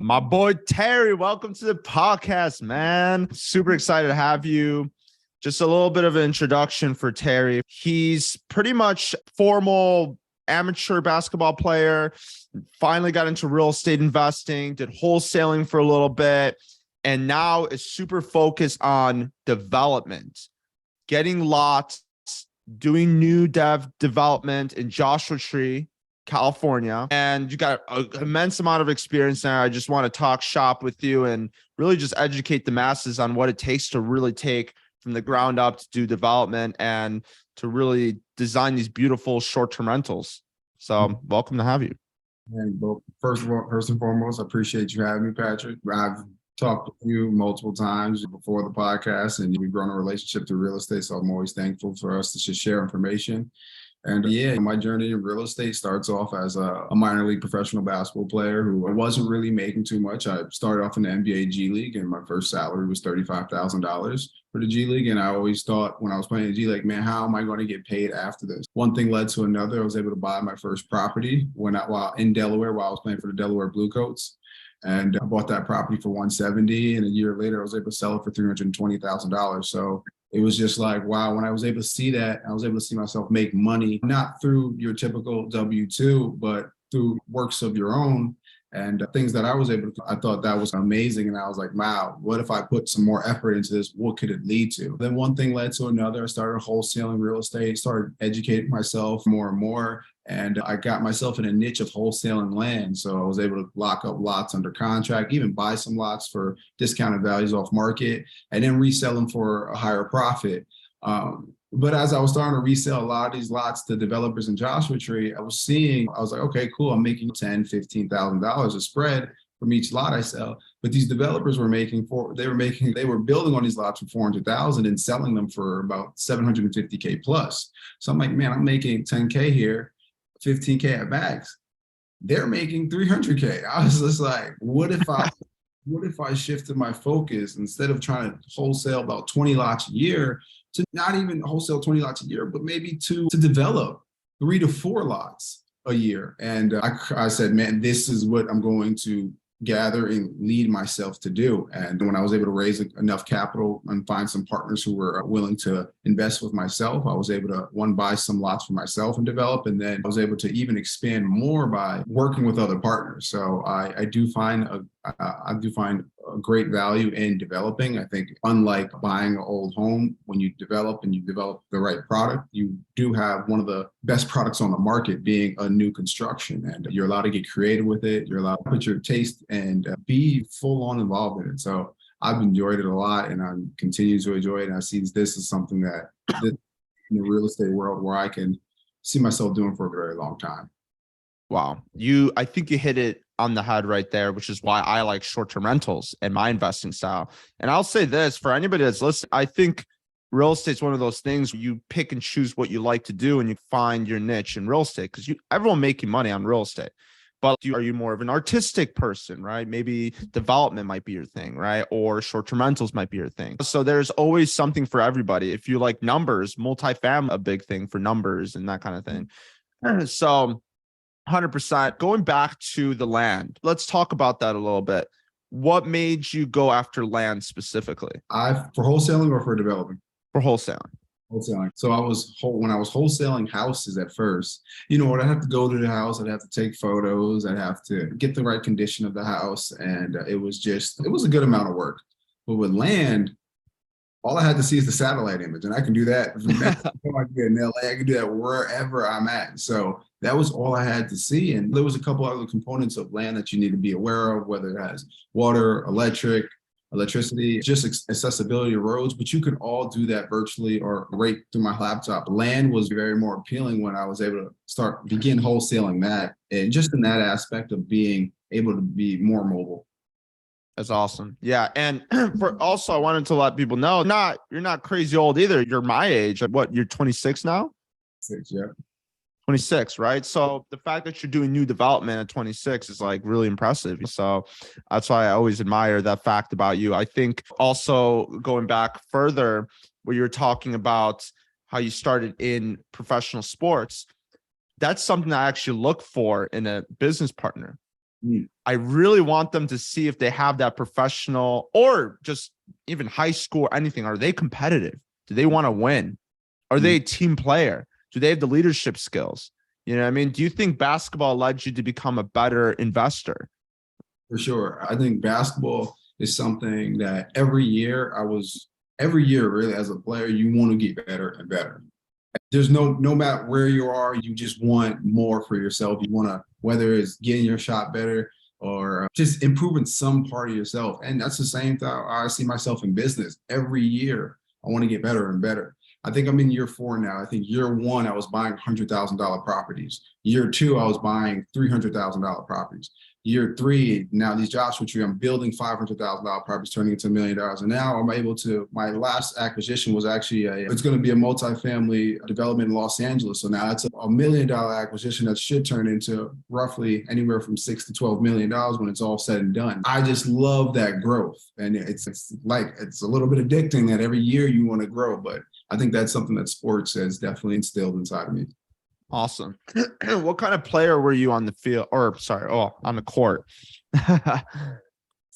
My boy Terry, welcome to the podcast, man. Super excited to have you. Just a little bit of an introduction for Terry. He's pretty much formal amateur basketball player, finally got into real estate investing, did wholesaling for a little bit, and now is super focused on development, getting lots, doing new development in Joshua Tree, California, and you got an immense amount of experience there. I just want to talk shop with you and really just educate the masses on what it takes to really take from the ground up to do development and to really design these beautiful short-term rentals. So welcome to have you. And first and foremost, I appreciate you having me, Patrick. I've talked with you multiple times before the podcast, and we've grown a relationship through real estate. So I'm always thankful for us to just share information. And yeah, my journey in real estate starts off as a minor league professional basketball player who wasn't really making too much. I started off in the NBA G League, and my first salary was $35,000 for the G League. And I always thought when I was playing the G League, man, how am I going to get paid after this? One thing led to another. I was able to buy my first property while in Delaware, while I was playing for the Delaware Bluecoats. And I bought that property for $170,000, and a year later, I was able to sell it for $320,000. So it was just like, wow, when I was able to see that, I was able to see myself make money, not through your typical W-2, but through works of your own and things that I was able to. I thought that was amazing. And I was like, wow, what if I put some more effort into this? What could it lead to? Then one thing led to another. I started wholesaling real estate, started educating myself more and more. And I got myself in a niche of wholesaling land. So I was able to lock up lots under contract, even buy some lots for discounted values off market, and then resell them for a higher profit. But as I was starting to resell a lot of these lots to developers in Joshua Tree, I was like, okay, cool. I'm making $10,000, $15,000 a spread from each lot I sell. But these developers were they were building on these lots for 400,000 and selling them for about 750K plus. So I'm like, man, I'm making 10K here, 15K at max. They're making 300K. I was just like, what if I shifted my focus instead of trying to wholesale about 20 lots a year to not even wholesale 20 lots a year, but maybe to develop 3 to 4 lots a year. And I said, man, this is what I'm going to gather and lead myself to do. And when I was able to raise enough capital and find some partners who were willing to invest with myself, I was able to buy some lots for myself and develop. And then I was able to even expand more by working with other partners. So I do find a great value in developing. I think unlike buying an old home, when you develop the right product, you do have one of the best products on the market being a new construction. And you're allowed to get creative with it. You're allowed to put your taste and be full on involved in it. So I've enjoyed it a lot, and I'm continuing to enjoy it. And I see this is something that in the real estate world where I can see myself doing for a very long time. Wow. I think you hit it on the head right there, which is why I like short-term rentals and my investing style. And I'll say this for anybody that's listening, I think real estate is one of those things where you pick and choose what you like to do and you find your niche in real estate, because everyone making money on real estate. But are you more of an artistic person, right? Maybe development might be your thing, right? Or short-term rentals might be your thing. So there's always something for everybody. If you like numbers, multifamily, a big thing for numbers and that kind of thing. So 100%. Going back to the land, let's talk about that a little bit. What made you go after land specifically? For wholesaling or for developing? For wholesaling. Wholesaling. So when I was wholesaling houses at first, I'd have to go to the house, I'd have to take photos, I'd have to get the right condition of the house, and it was a good amount of work. But with land, all I had to see is the satellite image, and I can do that in LA. I can do that wherever I'm at. So that was all I had to see. And there was a couple other components of land that you need to be aware of, whether it has water, electricity, just accessibility to roads, but you can all do that virtually or right through my laptop. Land was very more appealing when I was able to begin wholesaling that, and just in that aspect of being able to be more mobile. That's awesome. Yeah. And I wanted to let people know, you're not crazy old either. You're my age. What, you're 26 now? 6, yeah. 26, right? So the fact that you're doing new development at 26 is like really impressive. So that's why I always admire that fact about you. I think also going back further, where you're talking about how you started in professional sports, that's something I actually look for in a business partner. I really want them to see if they have that professional or just even high school or anything. Are they competitive? Do they want to win? Are they a team player? Do they have the leadership skills? You know what I mean? Do you think basketball led you to become a better investor? For sure. I think basketball is something that every year really as a player, you want to get better and better. There's no matter where you are, you just want more for yourself. You want to, whether it's getting your shot better or just improving some part of yourself. And that's the same thing I see myself in business. Every year, I want to get better and better. I think I'm in year 4 now. I think year 1, I was buying $100,000 properties. Year 2, I was buying $300,000 properties. Year 3, now these jobs for I'm building $500,000 properties turning into $1 million. And now I'm able to, my last acquisition was actually it's going to be a multifamily development in Los Angeles. So now it's $1 million acquisition that should turn into roughly anywhere from $6 to $12 million when it's all said and done. I just love that growth. And it's a little bit addicting that every year you want to grow, but I think that's something that sports has definitely instilled inside of me. Awesome. What kind of player were you on the field on the court?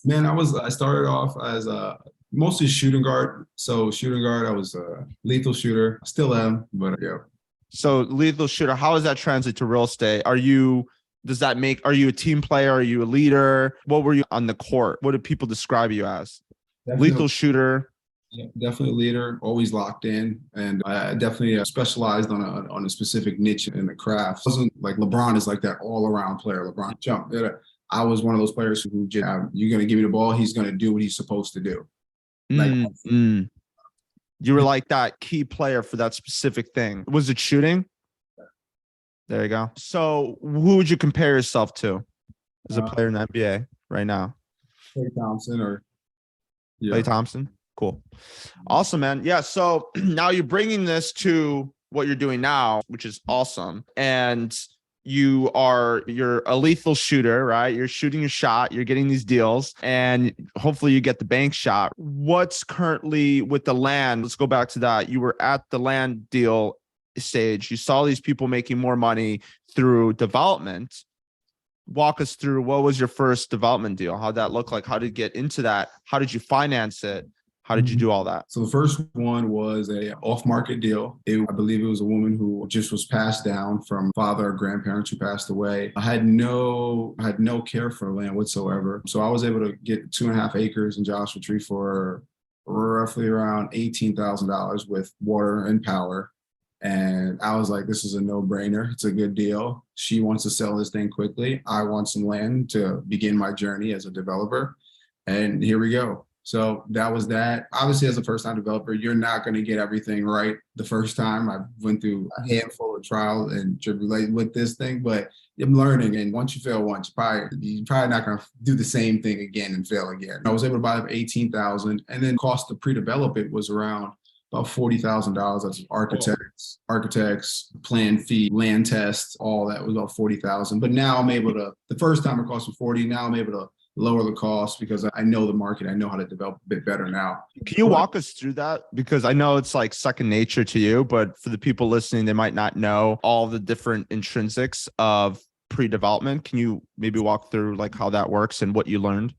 Man, I started off as a mostly shooting guard. So shooting guard, I was a lethal shooter. Still am, but yeah. So lethal shooter, how does that translate to real estate? Are you a team player? Are you a leader? What were you on the court? What do people describe you as? Definitely. Lethal shooter. Yeah, definitely a leader, always locked in, and I definitely specialized on a specific niche in the craft. It wasn't like LeBron is like that all-around player. LeBron jump. I was one of those players who just, you're going to give me the ball, he's going to do what he's supposed to do. You were like that key player for that specific thing. Was it shooting? There you go. So who would you compare yourself to as a player in the NBA right now? Klay Thompson Klay Thompson? Cool. Awesome, man. Yeah. So now you're bringing this to what you're doing now, which is awesome. And you're a lethal shooter, right? You're shooting your shot, you're getting these deals, and hopefully you get the bank shot. What's currently with the land? Let's go back to that. You were at the land deal stage. You saw these people making more money through development. Walk us through, what was your first development deal? How'd that look like? How did you get into that? How did you finance it? How did you do all that? So the first one was a off-market deal. I believe it was a woman who just was passed down from father or grandparents who passed away. I had no care for land whatsoever. So I was able to get 2.5 acres in Joshua Tree for roughly around $18,000 with water and power. And I was like, this is a no-brainer. It's a good deal. She wants to sell this thing quickly. I want some land to begin my journey as a developer. And here we go. So that was that. Obviously, as a first-time developer, you're not going to get everything right the first time. I went through a handful of trials and tribulations with this thing, but I'm learning. And once you fail once, you're probably not going to do the same thing again and fail again. I was able to buy it for $18,000, and then cost to pre-develop it was around about $40,000. That's architects, plan fee, land tests, all that was about $40,000. But now I'm able to. The first time it cost me $40,000. Now I'm able to lower the cost because I know the market. I know how to develop a bit better now. Can you walk us through that? Because I know it's like second nature to you, but for the people listening, they might not know all the different intrinsics of pre-development. Can you maybe walk through like how that works and what you learned?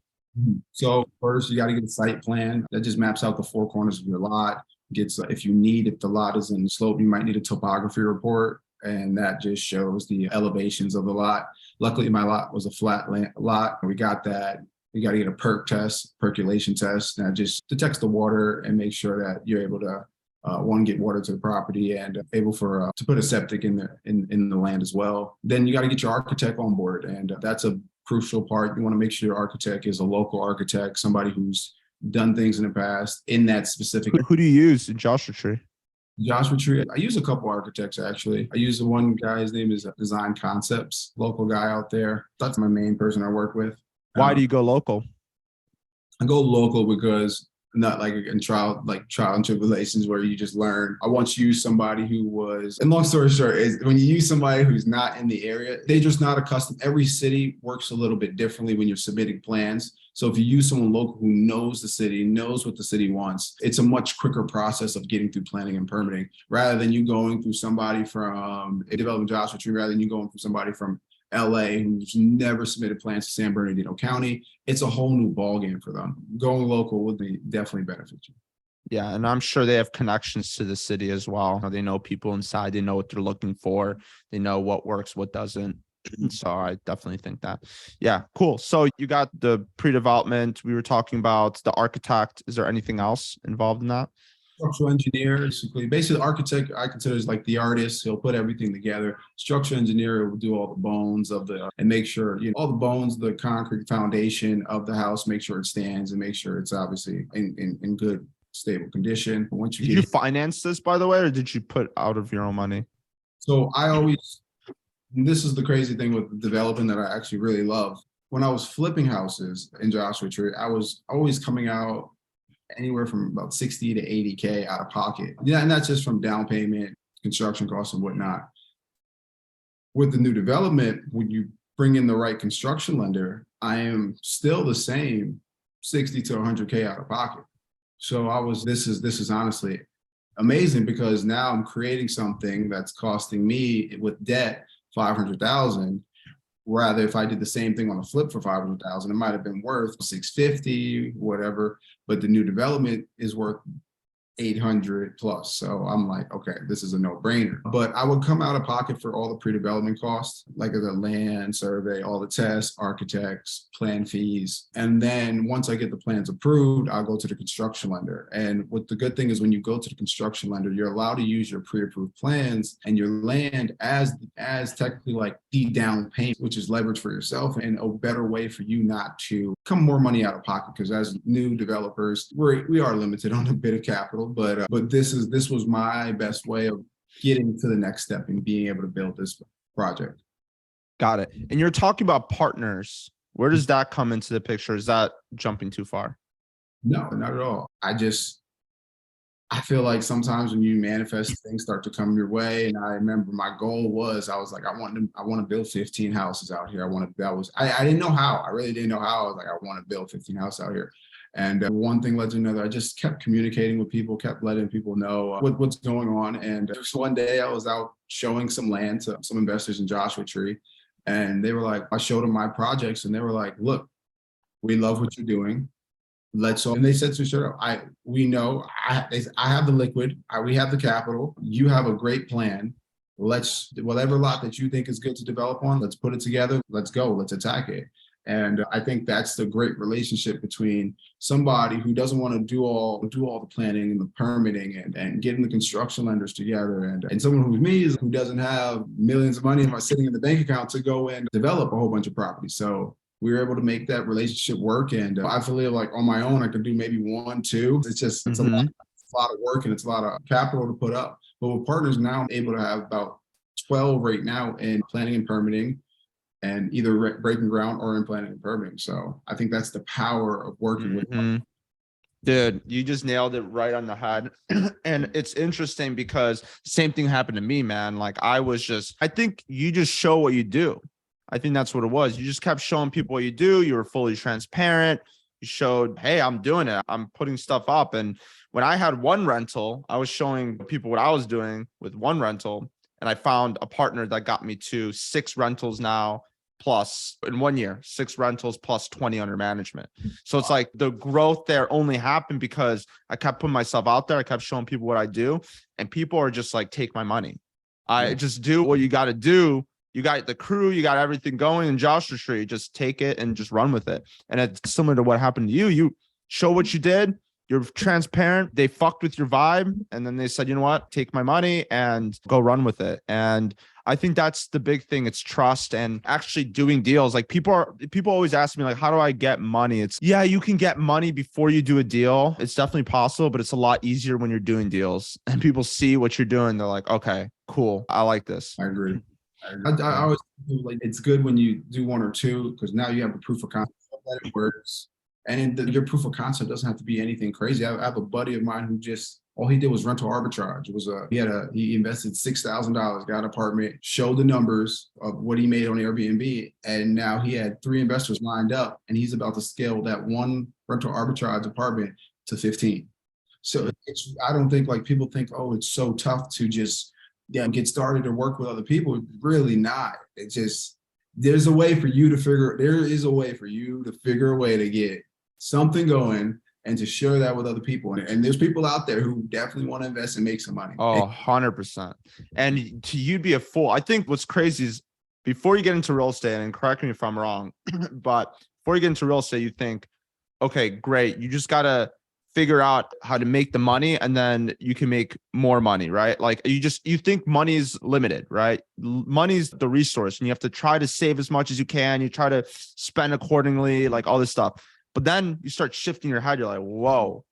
So first, you got to get a site plan that just maps out the 4 corners of your lot. If the lot is in the slope, you might need a topography report, and that just shows the elevations of the lot. Luckily, my lot was a flat lot. We got that. You got to get a percolation test, that just detects the water and make sure that you're able to get water to the property and able to put a septic in the land as well. Then you got to get your architect on board, and that's a crucial part. You want to make sure your architect is a local architect, somebody who's done things in the past in that specific. Who do you use in Joshua Tree? Joshua Tree, I use a couple architects actually. I use the one guy, his name is Design Concepts, local guy out there. That's my main person I work with. Why do you go local? I go local because not like in trial and tribulations where you just learn. I want to use somebody who was, and long story short, is when you use somebody who's not in the area, they're just not accustomed. Every city works a little bit differently when you're submitting plans. So if you use someone local who knows the city, knows what the city wants, it's a much quicker process of getting through planning and permitting rather than you going through somebody from a development Joshua Tree, rather than you going through somebody from LA who's never submitted plans to San Bernardino County. It's a whole new ballgame for them. Going local would be definitely benefit you. Yeah, and I'm sure they have connections to the city as well. They know people inside. They know what they're looking for. They know what works, what doesn't. So I definitely think that. Yeah, cool. So you got the pre-development. We were talking about the architect. Is there anything else involved in that? Structural engineer, basically the architect I consider is like the artist. He'll put everything together. Structural engineer will do all the bones of and make sure, all the bones, the concrete foundation of the house, make sure it stands and make sure it's obviously in good, stable condition. Once you Did you finance this, by the way, or did you put out of your own money? So this is the crazy thing with developing that I actually really love. When I was flipping houses in Joshua Tree, I was always coming out anywhere from about 60 to 80K out of pocket. Yeah, and that's just from down payment, construction costs and whatnot. With the new development, when you bring in the right construction lender, I am still the same 60 to 100K out of pocket. So this is honestly amazing because now I'm creating something that's costing me with debt 500,000. Rather, if I did the same thing on a flip for 500,000, it might have been worth 650, whatever. But the new development is worth 800 plus. So I'm like, okay, this is a no-brainer. But I would come out of pocket for all the pre-development costs, like the land survey, all the tests, architects, plan fees. And then once I get the plans approved, I'll go to the construction lender. And what the good thing is when you go to the construction lender, you're allowed to use your pre-approved plans and your land as technically like the down payment, which is leverage for yourself and a better way for you not to come more money out of pocket. Because as new developers, we are limited on a bit of capital. But this was my best way of getting to the next step and being able to build this project. Got it. And you're talking about partners. Where does that come into the picture? Is that jumping too far? No, not at all. I feel like sometimes when you manifest, things start to come your way. And I remember my goal was, I was like, I want to build 15 houses out here. I didn't know how. I really didn't know how. I was like, I want to build 15 houses out here. And one thing led to another. I just kept communicating with people, kept letting people know what's going on. And just one day I was out showing some land to some investors in Joshua Tree. And they were like, I showed them my projects and they were like, look, we love what you're doing. And they said to me, I have the liquid, we have the capital, you have a great plan. Whatever lot that you think is good to develop on, let's put it together. Let's go, let's attack it. And I think that's the great relationship between somebody who doesn't want to do all the planning and the permitting and getting the construction lenders together and someone who's me who doesn't have millions of money sitting in the bank account to go and develop a whole bunch of properties. So we were able to make that relationship work. And I feel like on my own, I could do maybe 1, 2. It's a lot of work and it's a lot of capital to put up. But with partners now, I'm able to have about 12 right now in planning and permitting and either breaking ground or in planning and permitting. So I think that's the power of working with. Dude, you just nailed it right on the head. And it's interesting because the same thing happened to me, man. Like I think you just show what you do. I think that's what it was. You just kept showing people what you do. You were fully transparent. You showed, hey, I'm doing it. I'm putting stuff up. And when I had one rental, I was showing people what I was doing with one rental. And I found a partner that got me to 6 rentals now, plus in 1 year, 6 rentals plus 20 under management. So it's like the growth there only happened because I kept putting myself out there. I kept showing people what I do. And people are just like, take my money. I just do what you got to do. You got the crew, you got everything going in Joshua Tree. Just take it and just run with it. And it's similar to what happened to you. You show what you did. You're transparent. They fucked with your vibe. And then they said, you know what? Take my money and go run with it. And I think that's the big thing. It's trust and actually doing deals. Like people always ask me, like, how do I get money? Yeah, you can get money before you do a deal. It's definitely possible, but it's a lot easier when you're doing deals and people see what you're doing. They're like, okay, cool. I like this. I agree. I always feel like it's good when you do 1 or 2 because now you have the proof of concept that it works. And your proof of concept doesn't have to be anything crazy. I have a buddy of mine who all he did was rental arbitrage. It was he invested $6,000, got an apartment, showed the numbers of what he made on Airbnb, and now he had 3 investors lined up, and he's about to scale that one rental arbitrage apartment to 15. So I don't think like people think, oh, it's so tough to just get started or work with other people. Really not. It's just there's a way for you to figure, there is a way for you to figure a way to get something going and to share that with other people. And there's people out there who definitely want to invest and make some money. Oh, 100%. And you'd be a fool. I think what's crazy is before you get into real estate, and correct me if I'm wrong, but before you get into real estate, you think, okay, great. You just got to figure out how to make the money and then you can make more money, right? Like you think money is limited, right? Money is the resource and you have to try to save as much as you can. You try to spend accordingly, like all this stuff. But then you start shifting your head. You're like, whoa,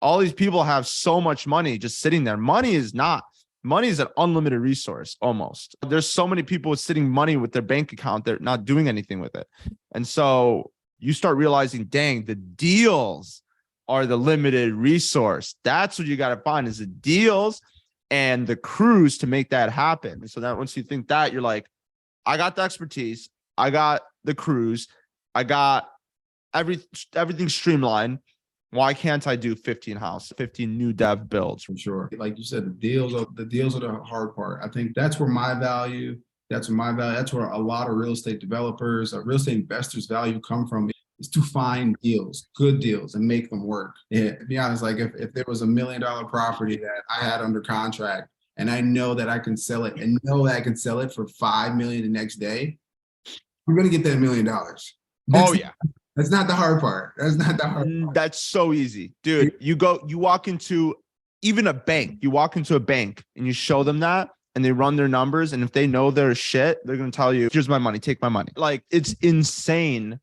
all these people have so much money just sitting there. Money is an unlimited resource almost. There's so many people sitting money with their bank account. They're not doing anything with it. And so you start realizing, dang, the deals are the limited resource. That's what you got to find is the deals and the crews to make that happen. And so that once you think that, you're like, I got the expertise. I got the crews. I got everything streamlined. Why can't I do 15 new dev builds? For sure. Like you said, the deals are the hard part. I think that's where my value, that's where a lot of real estate developers, real estate investors' value come from, is to find deals, good deals, and make them work. Yeah, to be honest, like if there was $1 million property that I had under contract and I know that I can sell it and know that I can sell it for $5 million the next day, I'm gonna get that $1 million. Oh yeah. That's not the hard part. That's not the hard part. That's so easy, dude. You walk into even a bank, and you show them that and they run their numbers. And if they know their shit, they're going to tell you, here's my money, take my money. Like it's insane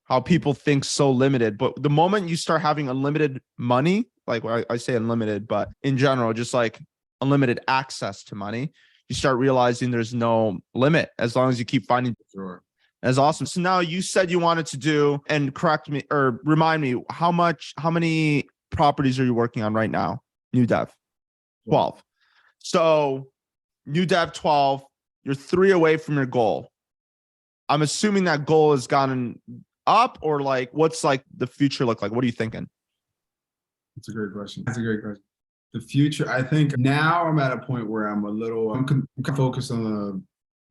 how people think so limited. But the moment you start having unlimited money, like I say unlimited, but in general, just like unlimited access to money, you start realizing there's no limit as long as you keep finding. Sure. That's awesome. So now you said you wanted to do, and correct me or remind me, how many properties are you working on right now? New dev, 12. So new dev 12, you're 3 away from your goal. I'm assuming that goal has gotten up, or like, what's like the future look like? What are you thinking? That's a great question. The future, I think now I'm at a point where I'm focused on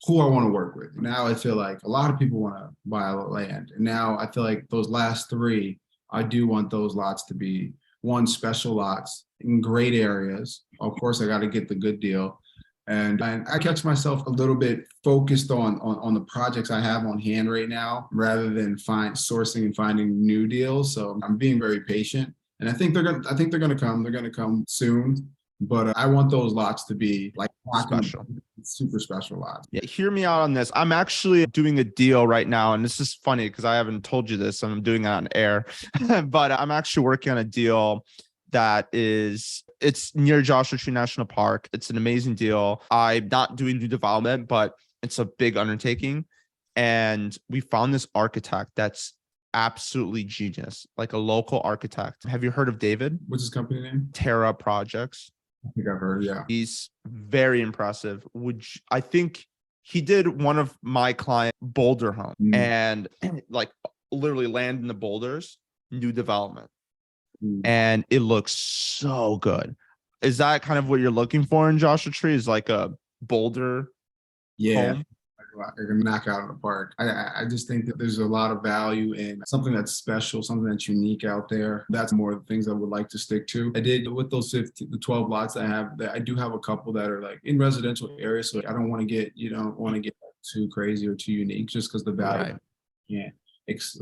who I want to work with. Now I feel like a lot of people want to buy land. And now I feel like those last 3, I do want those lots to be special lots in great areas. Of course, I got to get the good deal. And I catch myself a little bit focused on the projects I have on hand right now, rather than sourcing and finding new deals. So I'm being very patient. And I think they're gonna come. They're gonna come soon. But I want those lots to be like Special. Super special lots. Yeah, hear me out on this. I'm actually doing a deal right now, and this is funny because I haven't told you this. I'm doing it on air, but I'm actually working on a deal that it's near Joshua Tree National Park. It's an amazing deal. I'm not doing new development, but it's a big undertaking. And we found this architect that's absolutely genius, like a local architect. Have you heard of David? What's his company name? Terra Projects. I think I've heard, yeah. He's very impressive. I think he did one of my client Boulder home and like literally land in the boulders, new development. And it looks so good. Is that kind of what you're looking for in Joshua Tree? Is like a Boulder home? They're gonna knock out of the park. I just think that there's a lot of value in something that's special, something that's unique out there. That's more of the things I would like to stick to. I did with those the 12 lots I have. I do have a couple that are like in residential areas, so I don't want to get too crazy or too unique, just because the value. Right. Yeah, it's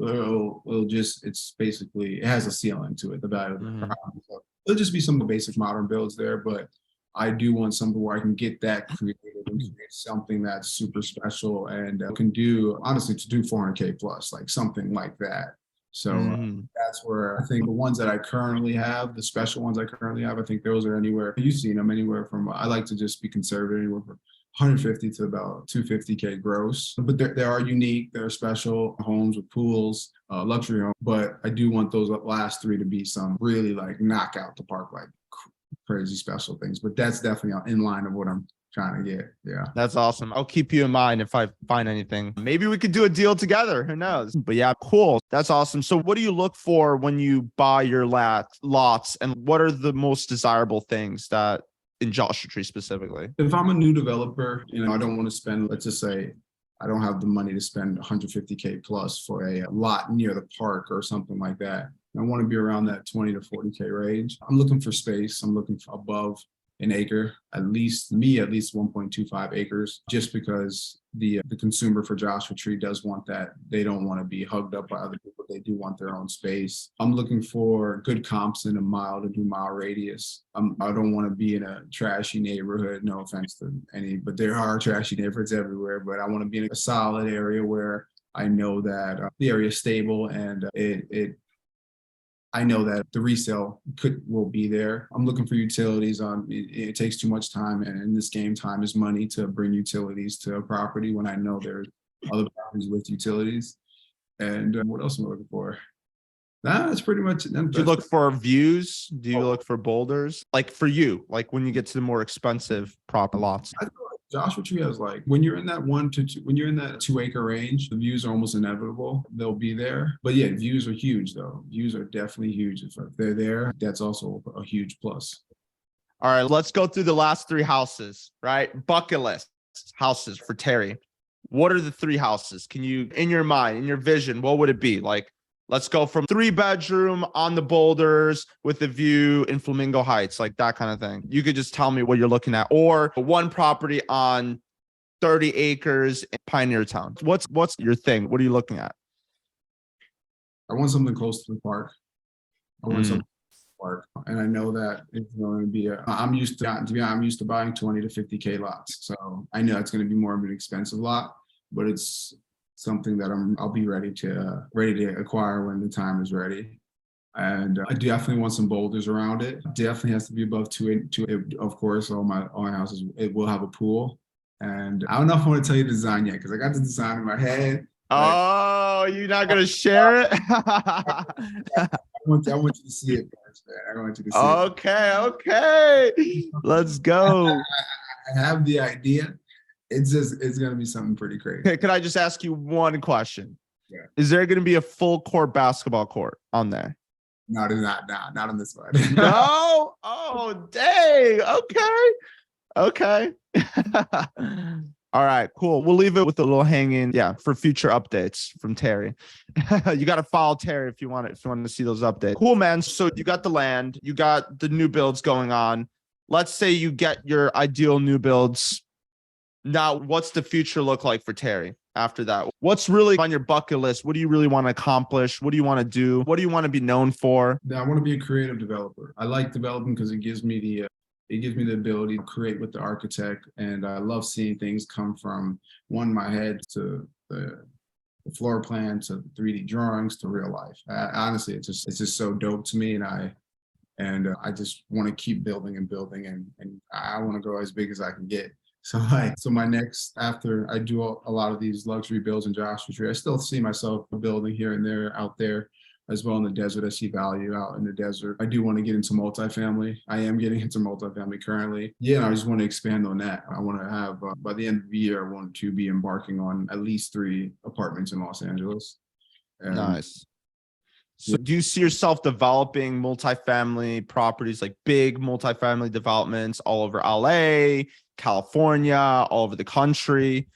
basically, it has a ceiling to it. The value of the property. So it'll just be some basic modern builds there, but I do want something where I can get that creative and create something that's super special and can do, honestly, to do 400K plus, like something like that. So that's where I think the ones that I currently have, the special ones I currently have, I think those are anywhere, you've seen them anywhere from, I like to just be conservative, anywhere from 150 to about 250K gross. But they are unique, they're special homes with pools, luxury homes. But I do want those last 3 to be some really like knock out the park, like crazy special things. But that's definitely in line of what I'm trying to get. Yeah, that's awesome. I'll keep you in mind if I find anything. Maybe we could do a deal together, who knows? But yeah, cool. That's awesome. So what do you look for when you buy your lots, and what are the most desirable things that in Joshua Tree specifically? If I'm a new developer, I don't want to spend, let's just say I don't have the money to spend 150K plus for a lot near the park or something like that. I want to be around that 20 to 40K range. I'm looking for space. I'm looking for above an acre, at least 1.25 acres, just because the consumer for Joshua Tree does want that. They don't want to be hugged up by other people. They do want their own space. I'm looking for good comps in a mile to 2 mile radius. I don't want to be in a trashy neighborhood. No offense to any, but there are trashy neighborhoods everywhere. But I want to be in a solid area where I know that the area is stable and I know that the resale will be there. I'm looking for utilities. It takes too much time, and in this game, time is money to bring utilities to a property when I know there's other properties with utilities. And what else am I looking for? That's pretty much it. Do you look for views? Do you look for boulders? Like for you, like when you get to the more expensive proper lots? I feel like Joshua Tree has like when you're in that 2 acre range, the views are almost inevitable. They'll be there. But yeah, views are huge though. Views are definitely huge. If they're there, that's also a huge plus. All right, let's go through the last 3 houses, right? Bucket list houses for Terry. What are the 3 houses? Can you, in your mind, in your vision, what would it be? Like, let's go from 3-bedroom on the boulders with a view in Flamingo Heights, like that kind of thing. You could just tell me what you're looking at, or one property on 30 acres in Pioneer Town. What's your thing? What are you looking at? I want something close to the park. I want something park, and I know that it's going to be I'm used to buying 20 to 50K lots, so I know it's going to be more of an expensive lot, but it's something that I'll be ready to acquire when the time is ready. And I definitely want some boulders around it. Definitely has to be above two. Of course, all my houses, it will have a pool. And I don't know if I want to tell you the design yet because I got the design in my head. Oh, you're not gonna share it? I want you to see it first, man. I want you to see it. Okay. Let's go. I have the idea. It's gonna be something pretty crazy. Okay, could I just ask you one question? Yeah. Is there gonna be a full court basketball court on there? No, there's not. Not on this one. No? Oh, dang. Okay. All right, cool. We'll leave it with a little hanging, for future updates from Terry. You got to follow Terry if you want to see those updates. Cool, man. So you got the land, you got the new builds going on. Let's say you get your ideal new builds. Now, what's the future look like for Terry after that? What's really on your bucket list? What do you really want to accomplish? What do you want to do? What do you want to be known for? I want to be a creative developer. I like developing because it gives me the ability to create with the architect, and I love seeing things come from my head to the floor plan to the 3D drawings to real life. Honestly, it's just so dope to me, and I just want to keep building and I want to go as big as I can get. So my next, after I do a lot of these luxury builds in Joshua Tree, I still see myself building here and there out there as well in the desert. I see value out in the desert. I do want to get into multifamily. I am getting into multifamily currently. Yeah, I just want to expand on that. I want to have, by the end of the year, I want to be embarking on at least 3 apartments in Los Angeles. And nice. So do you see yourself developing multifamily properties, like big multifamily developments all over LA, California, all over the country?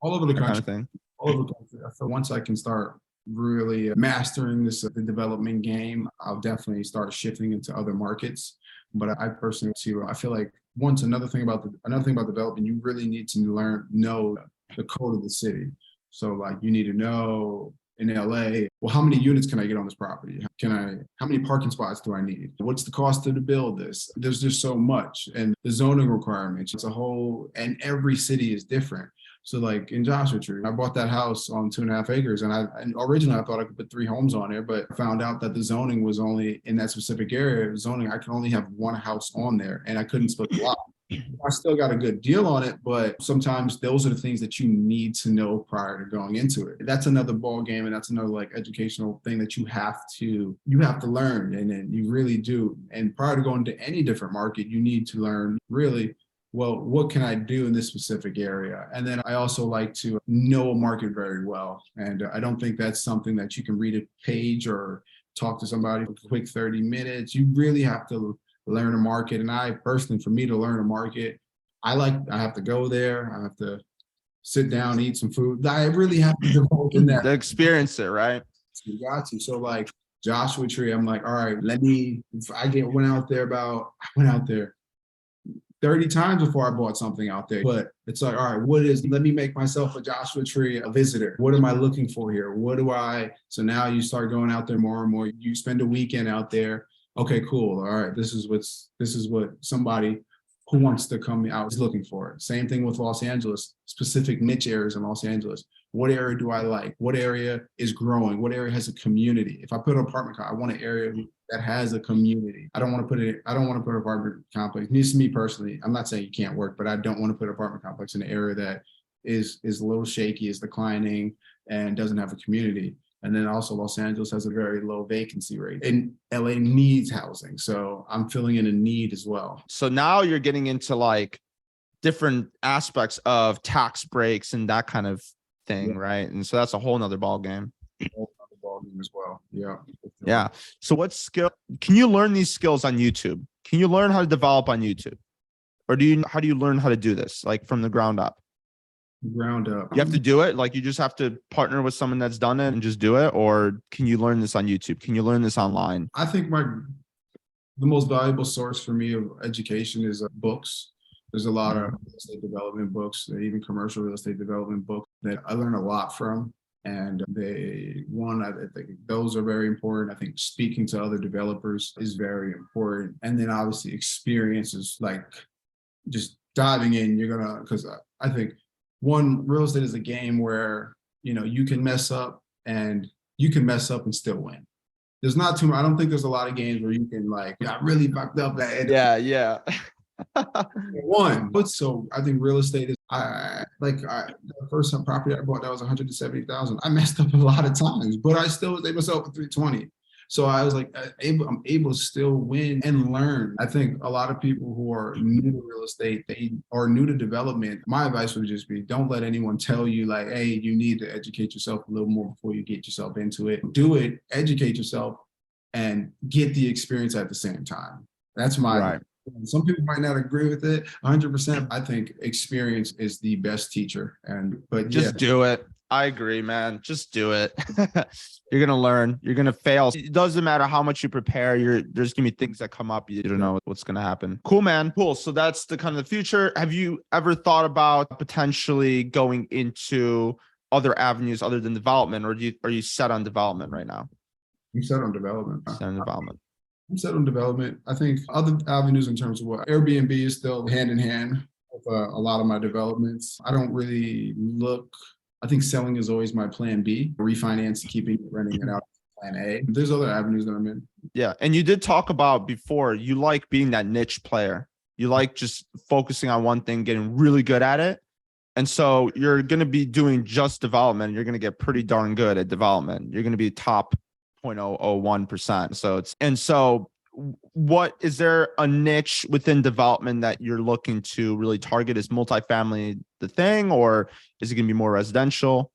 All over the country. Kind of thing. All over the country. So once I can start really mastering the development game, I'll definitely start shifting into other markets. But I personally I feel like another thing about development, you really need to know the code of the city. So like you need to know in LA, well, how many units can I get on this property? How many parking spots do I need? What's the cost to build this? There's just so much. And the zoning requirements, and every city is different. So like in Joshua Tree, I bought that house on 2.5 acres, and originally I thought I could put 3 homes on there, but I found out that the zoning was only in that specific area. I could only have 1 house on there, and I couldn't split the lot. I still got a good deal on it, but sometimes those are the things that you need to know prior to going into it. That's another ball game, and that's another like educational thing that you have to learn, and then you really do. And prior to going to any different market, you need to learn really, well, what can I do in this specific area? And then I also like to know a market very well. And I don't think that's something that you can read a page or talk to somebody for a quick 30 minutes. You really have to learn a market. And for me to learn a market, I have to go there. I have to sit down, eat some food. I really have to divulge in that. To experience it, right? You got to. So like Joshua Tree, I'm like, all right, I went out there 30 times before I bought something out there. But it's like, all right, let me make myself a Joshua Tree a visitor. What am I looking for here? So now you start going out there more and more. You spend a weekend out there. Okay, cool. All right, this is what somebody who wants to come out is looking for. Same thing with Los Angeles, specific niche areas in Los Angeles. What area do I like? What area is growing? What area has a community? If I put an apartment, I want an area that has a community. I don't want to put an apartment complex. This is me personally. I'm not saying you can't work, but I don't want to put an apartment complex in an area that is a little shaky, is declining, and doesn't have a community. And then also Los Angeles has a very low vacancy rate, and LA needs housing. So I'm filling in a need as well. So now you're getting into like different aspects of tax breaks and that kind of thing, yeah. Right? And so that's a whole nother ball game. As well. Yeah. Yeah. So what skill can you learn these skills on YouTube? Can you learn how to develop on YouTube? Or how do you learn how to do this like from the ground up? You have to do it. Like you just have to partner with someone that's done it and just do it. Or can you learn this on YouTube? Can you learn this online? I think the most valuable source for me of education is books. There's a lot of real estate development books, even commercial real estate development books that I learn a lot from. And I think those are very important. I think speaking to other developers is very important. And then obviously experiences, like just diving in, because I think real estate is a game where, you can mess up and still win. There's not too much. I don't think there's a lot of games where you can I really fucked up. Yeah. But so I think real estate is the first time property I bought that was $170,000. I messed up a lot of times, but I still was able to sell for $320. So I was I'm able to still win and learn. I think a lot of people who are new to real estate, they are new to development. My advice would just be, don't let anyone tell you hey, you need to educate yourself a little more before you get yourself into it. Do it, educate yourself, and get the experience at the same time. That's my right. Some people might not agree with it 100%. I think experience is the best teacher. But just do it. I agree, man. Just do it. You're going to learn. You're going to fail. It doesn't matter how much you prepare. There's going to be things that come up. You don't know what's going to happen. Cool, man. Cool. So that's the kind of the future. Have you ever thought about potentially going into other avenues other than development, or are you set on development right now? I'm set on development. I'm set on development. I think other avenues in terms of what Airbnb is still hand in hand with a lot of my developments. I don't really I think selling is always my plan B. Refinance, keeping it, renting it out, plan A. There's other avenues that I'm in. Yeah. And you did talk about before, you like being that niche player. You like just focusing on one thing, getting really good at it. And so you're going to be doing just development. You're going to get pretty darn good at development. You're going to be top 0.001%. So what is there a niche within development that you're looking to really target? Is multifamily the thing, or is it going to be more residential?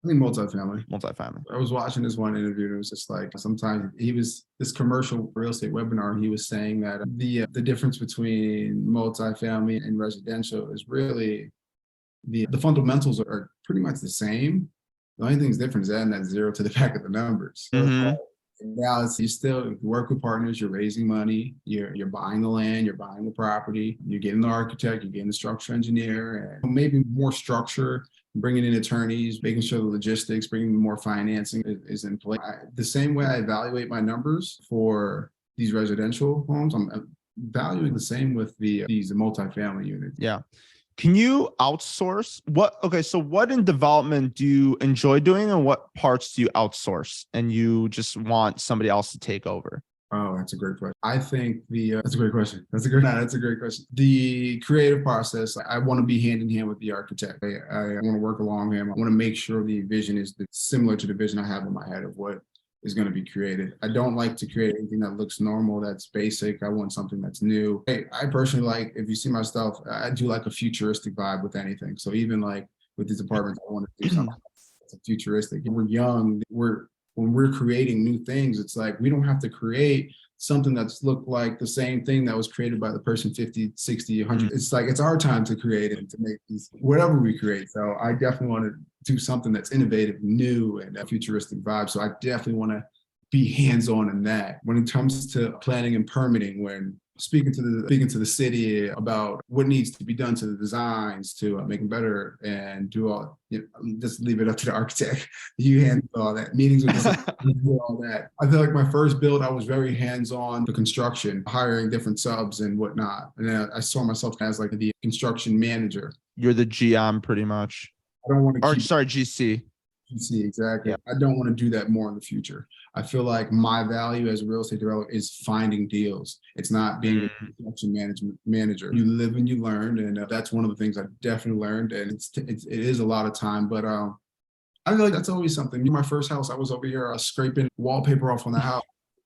I think multifamily. Multifamily. I was watching this one interview, and it was just sometimes this commercial real estate webinar, and he was saying that the difference between multifamily and residential is really the fundamentals are pretty much the same. The only thing that's different is adding that zero to the back of the numbers. So now you still work with partners, you're raising money, you're buying the land, you're buying the property, you're getting the architect, you're getting the structural engineer, and maybe more structure, bringing in attorneys, making sure the logistics, bringing more financing is in place. The same way I evaluate my numbers for these residential homes, I'm valuing the same with these multifamily units. Yeah. Can you outsource so what in development do you enjoy doing, and what parts do you outsource and you just want somebody else to take over? Oh, that's a great question. I think that's a great question. That's a great question. The creative process, I want to be hand in hand with the architect. I want to work along him. I want to make sure the vision is similar to the vision I have in my head of what is going to be created. I don't like to create anything that looks normal, that's basic. I want something that's new. I personally if you see my stuff, I do like a futuristic vibe with anything. So even with these apartments, I want to do something that's futuristic. We're young. When we're creating new things, it's we don't have to create something that's looked like the same thing that was created by the person 50, 60, 100. It's like, it's our time to create it, to make these, whatever we create. So I definitely want to do something that's innovative, new, and a futuristic vibe. So I definitely want to be hands-on in that. When it comes to planning and permitting, when speaking to the city about what needs to be done to the designs to make them better, and do all, just leave it up to the architect. You handle all that. Meetings with the city, you do all that. I feel like my first build, I was very hands-on the construction, hiring different subs and whatnot. And then I saw myself as like the construction manager. You're the GM pretty much. I don't want to keep GC. GC, exactly. Yeah. I don't want to do that more in the future. I feel like my value as a real estate developer is finding deals. It's not being a construction management manager. You live and you learn, and that's one of the things I definitely learned. And it is a lot of time, but I feel like that's always something. My first house, I was over here scraping wallpaper off on the house,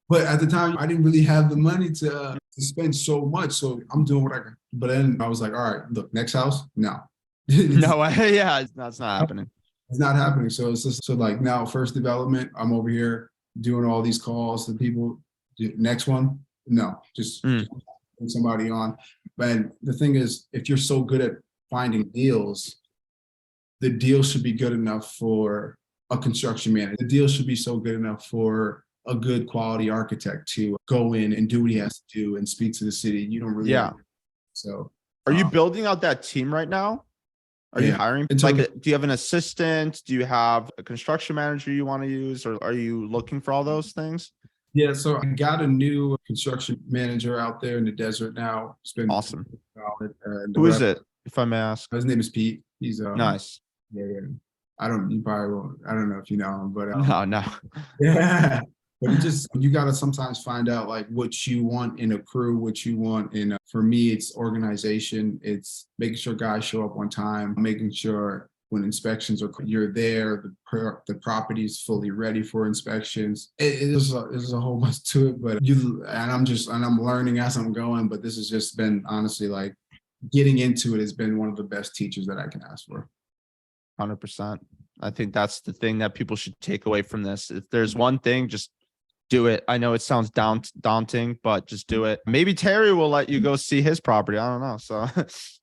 but at the time I didn't really have the money to spend so much. So I'm doing what I can. But then I was like, all right, look, next house, no, No way. Yeah, that's not happening. It's not happening. So it's just, so like now, first development, I'm over here doing all these calls to people. Next one, no, just bring somebody on. But the thing is, if you're so good at finding deals, the deal should be good enough for a construction manager. The deal should be so good enough for a good quality architect to go in and do what he has to do and speak to the city. You don't really. Yeah. So are you building out that team right now? Are you hiring? Do you have an assistant? Do you have a construction manager you want to use? Or are you looking for all those things? Yeah, so I got a new construction manager out there in the desert now. It's been awesome. Who is it, if I may ask? His name is Pete. He's nice. Yeah. You probably won't. I don't know if you know him, but no. Yeah. But you got to sometimes find out like what you want in a crew, what you want in for me, it's organization. It's making sure guys show up on time, making sure when inspections are, you're there, the property is fully ready for inspections. There's a whole bunch to it, but I'm learning as I'm going, but this has just been honestly like getting into it has been one of the best teachers that I can ask for. 100%. I think that's the thing that people should take away from this. If there's one thing, just do it. I know it sounds daunting, but just do it. Maybe Terry will let you go see his property. I don't know. So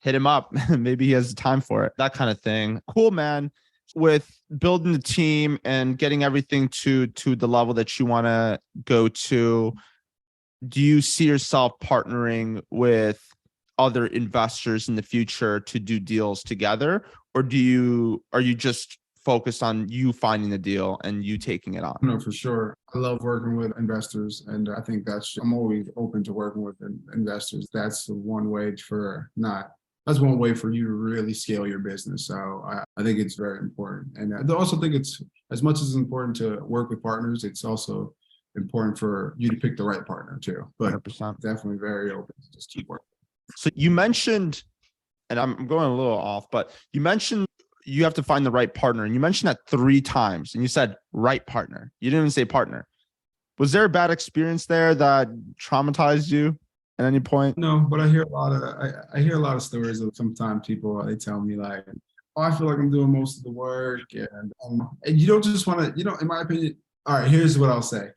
hit him up. Maybe he has time for it. That kind of thing. Cool, man. With building the team and getting everything to the level that you want to go to, do you see yourself partnering with other investors in the future to do deals together? Or are you just focused on you finding the deal and you taking it on? No, for sure. I love working with investors, and I think I'm always open to working with investors. That's one way for you to really scale your business. So I think it's very important. And I also think it's, as much as it's important to work with partners, it's also important for you to pick the right partner too. But 100%. Definitely very open to just keep working. So you mentioned, and I'm going a little off, but you mentioned you have to find the right partner. And you mentioned that 3 times and you said right partner. You didn't even say partner. Was there a bad experience there that traumatized you at any point? No, but I hear a lot of stories of sometimes people, they tell me like, oh, I feel like I'm doing most of the work. And you don't just want to, in my opinion, all right, here's what I'll say.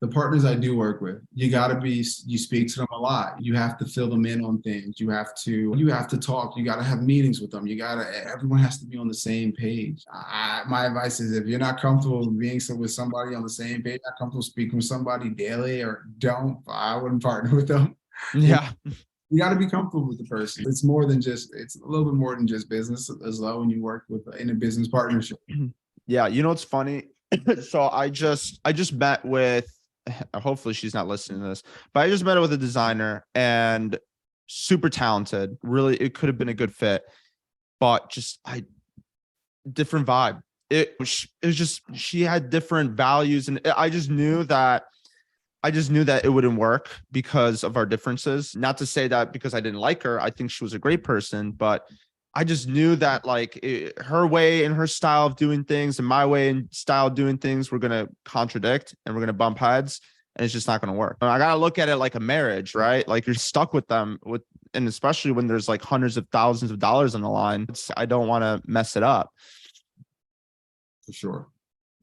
The partners I do work with, you speak to them a lot. You have to fill them in on things. You have to talk. You got to have meetings with them. Everyone has to be on the same page. My advice is, if you're not comfortable being with somebody on the same page, not comfortable speaking with somebody daily, I wouldn't partner with them. Yeah. You got to be comfortable with the person. It's a little bit more than just business as well when you work in a business partnership. Yeah. You know, what's funny. So I just met with, hopefully she's not listening to this, but I just met with a designer and super talented. Really, it could have been a good fit, but different vibe. It was just, she had different values, and I just knew that it wouldn't work because of our differences. Not to say that because I didn't like her. I think she was a great person, but I just knew that her way and her style of doing things and my way and style of doing things were going to contradict, and we're going to bump heads, and it's just not going to work. I got to look at it like a marriage, right? Like you're stuck with them and especially when there's like hundreds of thousands of dollars on the line, I don't want to mess it up. For sure.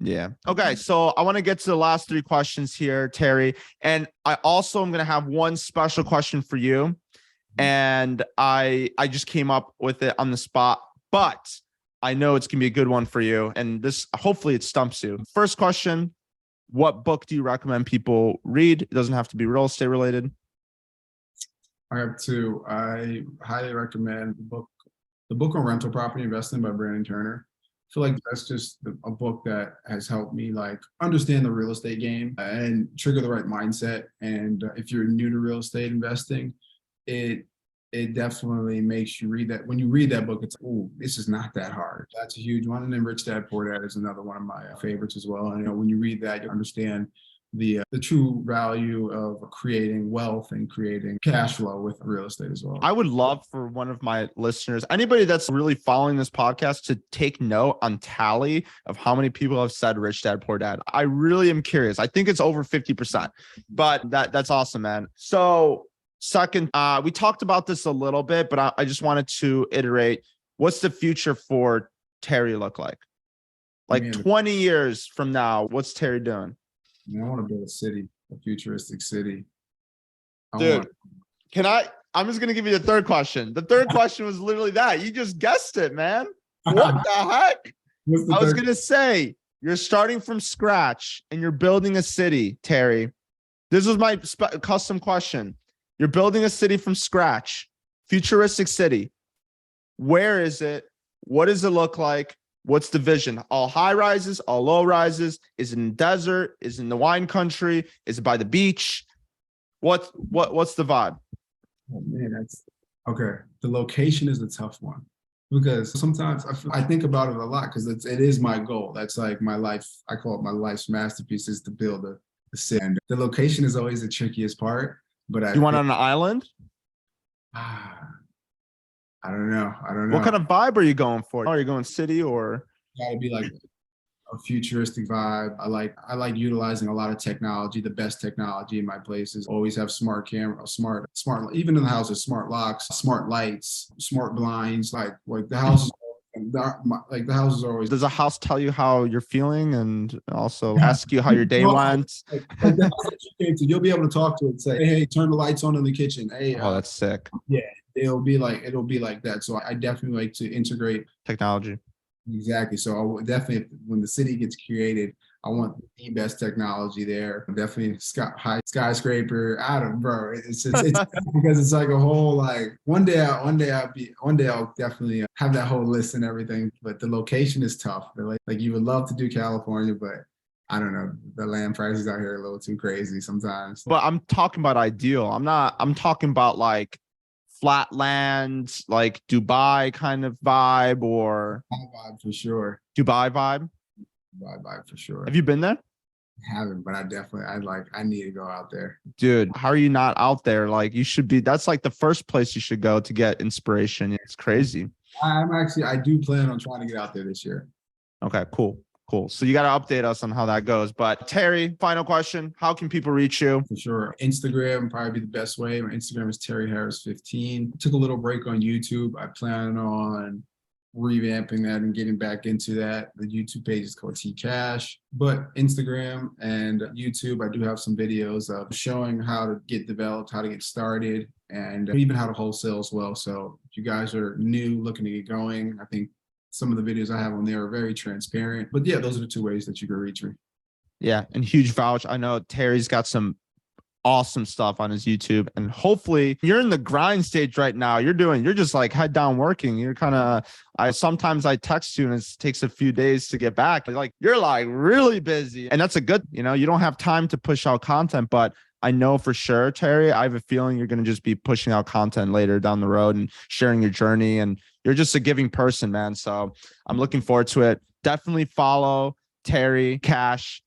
Yeah. Okay. So I want to get to the last three questions here, Terry. And I also am going to have one special question for you. And I just came up with it on the spot, but I know it's gonna be a good one for you. And this, hopefully it stumps you. First question, what book do you recommend people read? It doesn't have to be real estate related. I have two. I highly recommend the book on rental property investing by Brandon Turner. I feel like that's just a book that has helped me like understand the real estate game and trigger the right mindset. And if you're new to real estate investing, it it definitely makes you read that. When you read that book, it's, oh, this is not that hard. That's a huge one. And then Rich Dad Poor Dad is another one of my favorites as well. And when you read that, you understand the true value of creating wealth and creating cash flow with real estate as well. I would love for one of my listeners, anybody that's really following this podcast, to take note on tally of how many people have said Rich Dad Poor Dad. I really am curious. I think it's over 50%, but that's awesome, man. So second, we talked about this a little bit, but I just wanted to iterate. What's the future for Terry look like? Like 20 years from now, what's Terry doing? I want to build a city, a futuristic city. Dude, I'm just going to give you the third question. The third question was literally that. You just guessed it, man. What the heck? I was going to say, you're starting from scratch and you're building a city, Terry. This was my custom question. You're building a city from scratch, futuristic city. Where is it? What does it look like? What's the vision? All high rises, all low rises? Is it in the desert? Is it in the wine country? Is it by the beach? What's the vibe? Oh man, that's okay. The location is a tough one because sometimes I think about it a lot because it is my goal. That's like my life. I call it my life's masterpiece is to build a city. And the location is always the trickiest part. But you want on an island? I don't know. What kind of vibe are you going for? Are you going city or? Gotta be like a futuristic vibe. I like utilizing a lot of technology. The best technology in my places always have smart camera, smart. Even in the houses, smart locks, smart lights, smart blinds. Like the houses. Like the house is always. Does a house tell you how you're feeling and also ask you how your day went? Like the house that you came to, you'll be able to talk to it and say, "Hey, turn the lights on in the kitchen." Hey, oh, that's sick. Yeah, it'll be like that. So I definitely like to integrate technology. Exactly. So I would definitely, when the city gets created, I want the best technology there. Definitely high skyscraper. Bro. It's because it's like a whole like one day I'll definitely have that whole list and everything. But the location is tough. Like you would love to do California, but I don't know. The land prices out here are a little too crazy sometimes. But I'm talking about ideal. I'm talking about like flat land, like Dubai kind of vibe or vibe for sure. Dubai vibe For sure. Have you been there? I haven't, but I need to go out there. Dude, how are you not out there? Like you should be. That's like the first place you should go to get inspiration. It's crazy. I do plan on trying to get out there this year. Okay, cool. So you got to update us on how that goes. But Terry, final question. How can people reach you? For sure. Instagram would probably be the best way. My Instagram is Terry Harris 15. Took a little break on YouTube. I plan on revamping that and getting back into that. The YouTube page is called T Cash, but Instagram and YouTube, I do have some videos of showing how to get developed, how to get started, and even how to wholesale as well. So if you guys are new, looking to get going, I think some of the videos I have on there are very transparent. But yeah, those are the two ways that you can reach me. Yeah, and huge vouch. I know Terry's got some awesome stuff on his YouTube, and hopefully you're in the grind stage right now. You're just like head down working. You're kind of, sometimes I text you and it takes a few days to get back. Like you're like really busy, and that's a good, you don't have time to push out content, but I know for sure, Terry, I have a feeling you're going to just be pushing out content later down the road and sharing your journey, and you're just a giving person, man. So I'm looking forward to it. Definitely follow Terry Cash